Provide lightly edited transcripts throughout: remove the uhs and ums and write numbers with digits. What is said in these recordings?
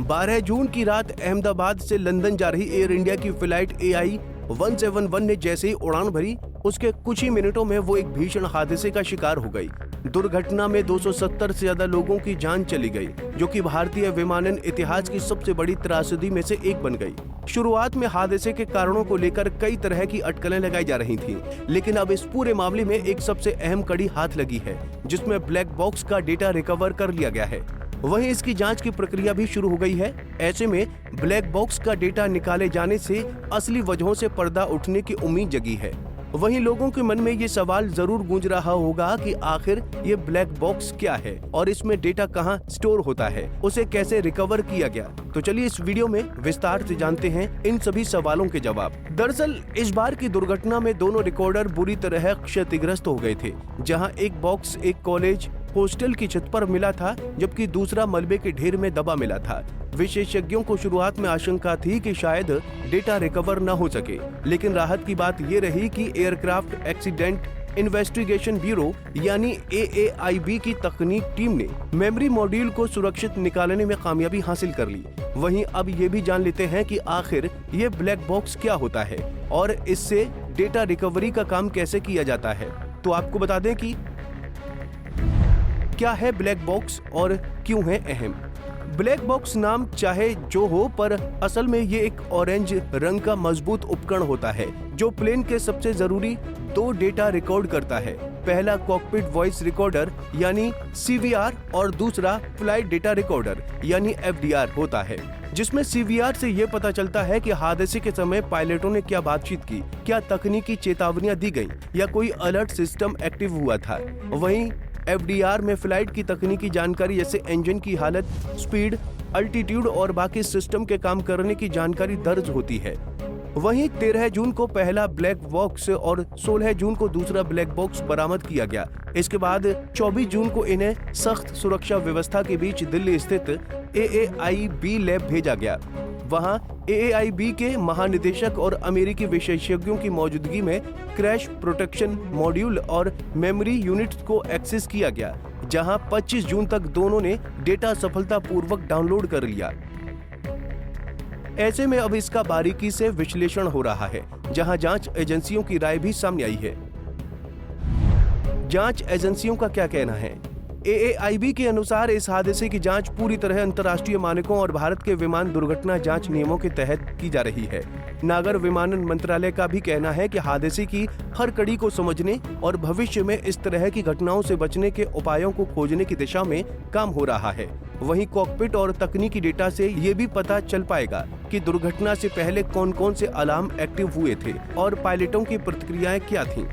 12 जून की रात अहमदाबाद से लंदन जा रही एयर इंडिया की फ्लाइट AI 171 ने जैसे ही उड़ान भरी, उसके कुछ ही मिनटों में वो एक भीषण हादसे का शिकार हो गई। दुर्घटना में 270 से ज्यादा लोगों की जान चली गई, जो कि भारतीय विमानन इतिहास की सबसे बड़ी त्रासदी में से एक बन गई। शुरुआत में हादसे के कारणों को लेकर कई तरह की अटकलें लगाई जा रही थीं, लेकिन अब इस पूरे मामले में एक सबसे अहम कड़ी हाथ लगी है, जिसमें ब्लैक बॉक्स का डेटा रिकवर कर लिया गया है। वहीं इसकी जांच की प्रक्रिया भी शुरू हो गई है। ऐसे में ब्लैक बॉक्स का डेटा निकाले जाने से असली वजहों से पर्दा उठने की उम्मीद जगी है। वहीं लोगों के मन में ये सवाल जरूर गूंज रहा होगा कि आखिर ये ब्लैक बॉक्स क्या है और इसमें डेटा कहां स्टोर होता है, उसे कैसे रिकवर किया गया। तो चलिए इस वीडियो में विस्तार से जानते हैं इन सभी सवालों के जवाब। दरअसल इस बार की दुर्घटना में दोनों रिकॉर्डर बुरी तरह क्षतिग्रस्त हो गए थे। जहां एक बॉक्स एक कॉलेज हॉस्टल की छत पर मिला था, जबकि दूसरा मलबे के ढेर में दबा मिला था। विशेषज्ञों को शुरुआत में आशंका थी कि शायद डेटा रिकवर न हो सके, लेकिन राहत की बात ये रही कि एयरक्राफ्ट एक्सीडेंट इन्वेस्टिगेशन ब्यूरो यानी AAIB की तकनीक टीम ने मेमोरी मॉड्यूल को सुरक्षित निकालने में कामयाबी हासिल कर ली। वहीं अब ये भी जान लेते हैं कि आखिर ये ब्लैक बॉक्स क्या होता है और इससे डेटा रिकवरी का काम कैसे किया जाता है। तो आपको बता दें कि क्या है ब्लैक बॉक्स और क्यों है अहम। ब्लैक बॉक्स नाम चाहे जो हो, पर असल में ये एक ऑरेंज रंग का मजबूत उपकरण होता है जो प्लेन के सबसे जरूरी 2 डेटा रिकॉर्ड करता है। पहला कॉकपिट वॉइस रिकॉर्डर यानी CVR और दूसरा फ्लाइट डेटा रिकॉर्डर यानी FDR होता है, जिसमें CVR से ये पता चलता है कि हादसे के समय पायलटों ने क्या बातचीत की, क्या तकनीकी चेतावनियां दी गईं या कोई अलर्ट सिस्टम एक्टिव हुआ था। वहीं FDR में फ्लाइट की तकनीकी जानकारी जैसे इंजन की हालत, स्पीड, अल्टीट्यूड और बाकी सिस्टम के काम करने की जानकारी दर्ज होती है। वहीं 13 जून को पहला ब्लैक बॉक्स और 16 जून को दूसरा ब्लैक बॉक्स बरामद किया गया। इसके बाद 24 जून को इन्हें सख्त सुरक्षा व्यवस्था के बीच दिल्ली स्थित AAIB लैब भेजा गया। वहां AAIB के महानिदेशक और अमेरिकी विशेषज्ञों की मौजूदगी में क्रैश प्रोटेक्शन मॉड्यूल और मेमोरी यूनिट को एक्सेस किया गया, जहां 25 जून तक दोनों ने डेटा सफलतापूर्वक डाउनलोड कर लिया। ऐसे में अब इसका बारीकी से विश्लेषण हो रहा है, जहां जांच एजेंसियों की राय भी सामने आई है। जांच एजेंसियों का क्या कहना है? AAIB के अनुसार इस हादसे की जांच पूरी तरह अंतर्राष्ट्रीय मानकों और भारत के विमान दुर्घटना जांच नियमों के तहत की जा रही है। नागर विमानन मंत्रालय का भी कहना है कि हादसे की हर कड़ी को समझने और भविष्य में इस तरह की घटनाओं से बचने के उपायों को खोजने की दिशा में काम हो रहा है। वहीं कॉकपिट और तकनीकी डेटा से ये भी पता चल पाएगा कि दुर्घटना से पहले कौन कौन से अलार्म एक्टिव हुए थे और पायलटों की प्रतिक्रियाएं क्या थीं।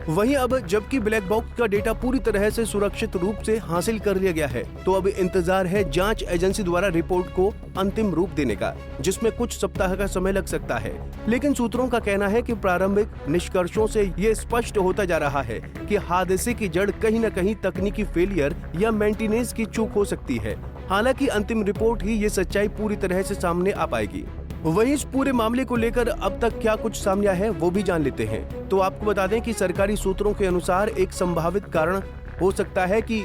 वहीं अब जबकि ब्लैक बॉक्स का डेटा पूरी तरह से सुरक्षित रूप से हासिल कर लिया गया है, तो अब इंतजार है जांच एजेंसी द्वारा रिपोर्ट को अंतिम रूप देने का, जिसमें कुछ सप्ताह का समय लग सकता है। लेकिन सूत्रों का कहना है कि प्रारंभिक निष्कर्षों से ये स्पष्ट होता जा रहा है कि हादसे की जड़ कहीं न कहीं तकनीकी फेलियर या मेंटेनेंस की चूक हो सकती है। हालांकि अंतिम रिपोर्ट ही ये सच्चाई पूरी तरह से सामने आ पाएगी। वहीं इस पूरे मामले को लेकर अब तक क्या कुछ सामने आया है वो भी जान लेते हैं। तो आपको बता दें कि सरकारी सूत्रों के अनुसार एक संभावित कारण हो सकता है कि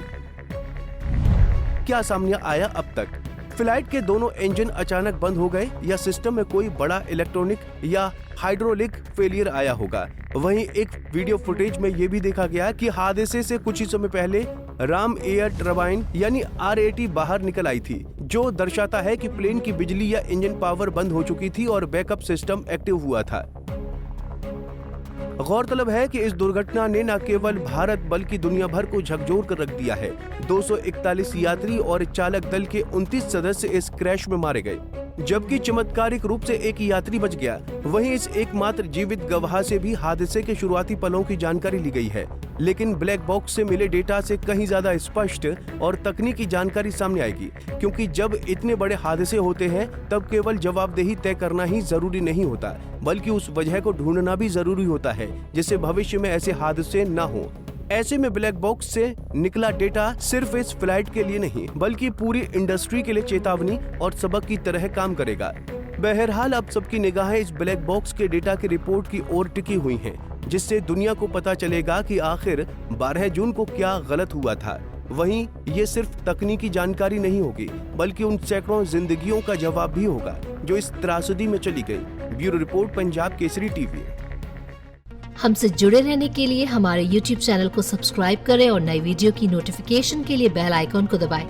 क्या सामने आया अब तक। फ्लाइट के दोनों इंजन अचानक बंद हो गए या सिस्टम में कोई बड़ा इलेक्ट्रॉनिक या हाइड्रोलिक फेलियर आया होगा। वहीं एक वीडियो फुटेज में ये भी देखा गया कि हादसे से कुछ ही समय पहले राम एयर टरबाइन यानी RAT बाहर निकल आई थी, जो दर्शाता है कि प्लेन की बिजली या इंजन पावर बंद हो चुकी थी और बैकअप सिस्टम एक्टिव हुआ था। गौरतलब है कि इस दुर्घटना ने न केवल भारत बल्कि दुनिया भर को झकझोर कर रख दिया है। 241 यात्री और चालक दल के 29 सदस्य इस क्रैश में मारे गए, जबकि चमत्कारिक रूप से एक यात्री बच गया। वहीं इस एकमात्र जीवित गवाह से भी हादसे के शुरुआती पलों की जानकारी ली गई है, लेकिन ब्लैक बॉक्स से मिले डेटा से कहीं ज्यादा स्पष्ट और तकनीकी जानकारी सामने आएगी, क्योंकि जब इतने बड़े हादसे होते हैं तब केवल जवाबदेही तय करना ही जरूरी नहीं होता, बल्कि उस वजह को ढूंढना भी जरूरी होता है जिससे भविष्य में ऐसे हादसे न हो। ऐसे में ब्लैक बॉक्स से निकला डेटा सिर्फ इस फ्लाइट के लिए नहीं बल्कि पूरी इंडस्ट्री के लिए चेतावनी और सबक की तरह काम करेगा। बहरहाल अब सबकी निगाहें इस ब्लैक बॉक्स के डेटा की रिपोर्ट की ओर टिकी हुई हैं। जिससे दुनिया को पता चलेगा कि आखिर 12 जून को क्या गलत हुआ था। वहीं ये सिर्फ तकनीकी जानकारी नहीं होगी, बल्कि उन सैकड़ों जिंदगियों का जवाब भी होगा जो इस त्रासदी में चली गई। Bureau report, Punjab Kesari TV. हमसे जुड़े रहने के लिए हमारे YouTube चैनल को सब्सक्राइब करें और नई वीडियो की नोटिफिकेशन के लिए बेल आइकॉन को दबाएं।